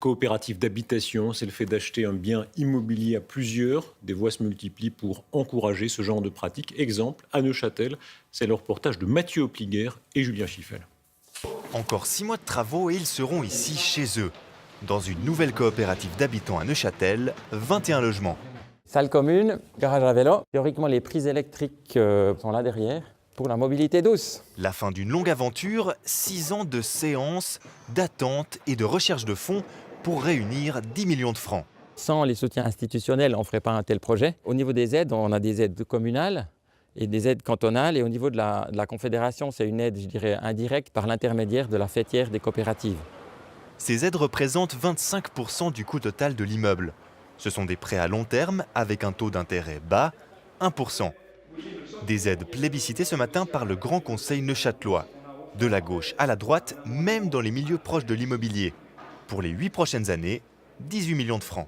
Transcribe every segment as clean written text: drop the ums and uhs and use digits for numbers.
Coopérative d'habitation, c'est le fait d'acheter un bien immobilier à plusieurs. Des voix se multiplient pour encourager ce genre de pratique. Exemple, à Neuchâtel, c'est le reportage de Mathieu Opliger et Julien Schiffel. Encore 6 mois de travaux et ils seront ici chez eux. Dans une nouvelle coopérative d'habitants à Neuchâtel, 21 logements. Salle commune, garage à vélo. Théoriquement, les prises électriques sont là derrière pour la mobilité douce. La fin d'une longue aventure, 6 ans de séances, d'attente et de recherche de fonds pour réunir 10 millions de francs. Sans les soutiens institutionnels, on ne ferait pas un tel projet. Au niveau des aides, on a des aides communales et des aides cantonales. Et au niveau de la Confédération, c'est une aide, je dirais, indirecte par l'intermédiaire de la fêtière des coopératives. Ces aides représentent 25% du coût total de l'immeuble. Ce sont des prêts à long terme avec un taux d'intérêt bas, 1%. Des aides plébiscitées ce matin par le Grand Conseil neuchâtelois. De la gauche à la droite, même dans les milieux proches de l'immobilier. Pour les 8 prochaines années, 18 millions de francs.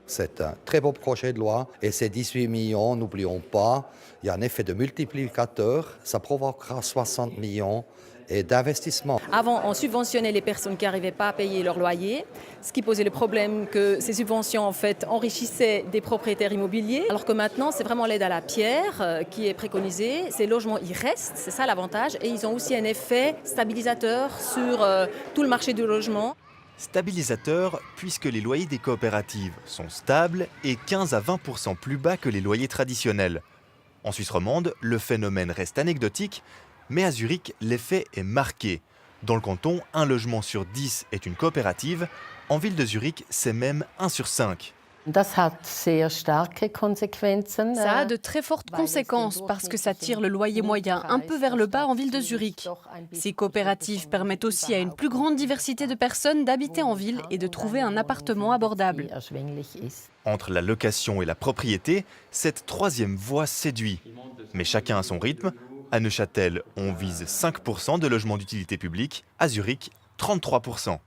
C'est un très beau projet de loi et ces 18 millions, n'oublions pas, il y a un effet de multiplicateur, ça provoquera 60 millions et d'investissement. Avant, on subventionnait les personnes qui n'arrivaient pas à payer leur loyer, ce qui posait le problème que ces subventions en fait enrichissaient des propriétaires immobiliers, alors que maintenant c'est vraiment l'aide à la pierre qui est préconisée. Ces logements y restent, c'est ça l'avantage, et ils ont aussi un effet stabilisateur sur tout le marché du logement. Stabilisateur puisque les loyers des coopératives sont stables et 15 à 20% plus bas que les loyers traditionnels. En Suisse romande, le phénomène reste anecdotique, mais à Zurich, l'effet est marqué. Dans le canton, un logement sur 10 est une coopérative. En ville de Zurich, c'est même 1 sur 5. Ça a de très fortes conséquences parce que ça tire le loyer moyen un peu vers le bas en ville de Zurich. Ces coopératives permettent aussi à une plus grande diversité de personnes d'habiter en ville et de trouver un appartement abordable. Entre la location et la propriété, cette troisième voie séduit. Mais chacun à son rythme. À Neuchâtel, on vise 5% de logements d'utilité publique. À Zurich, 33%.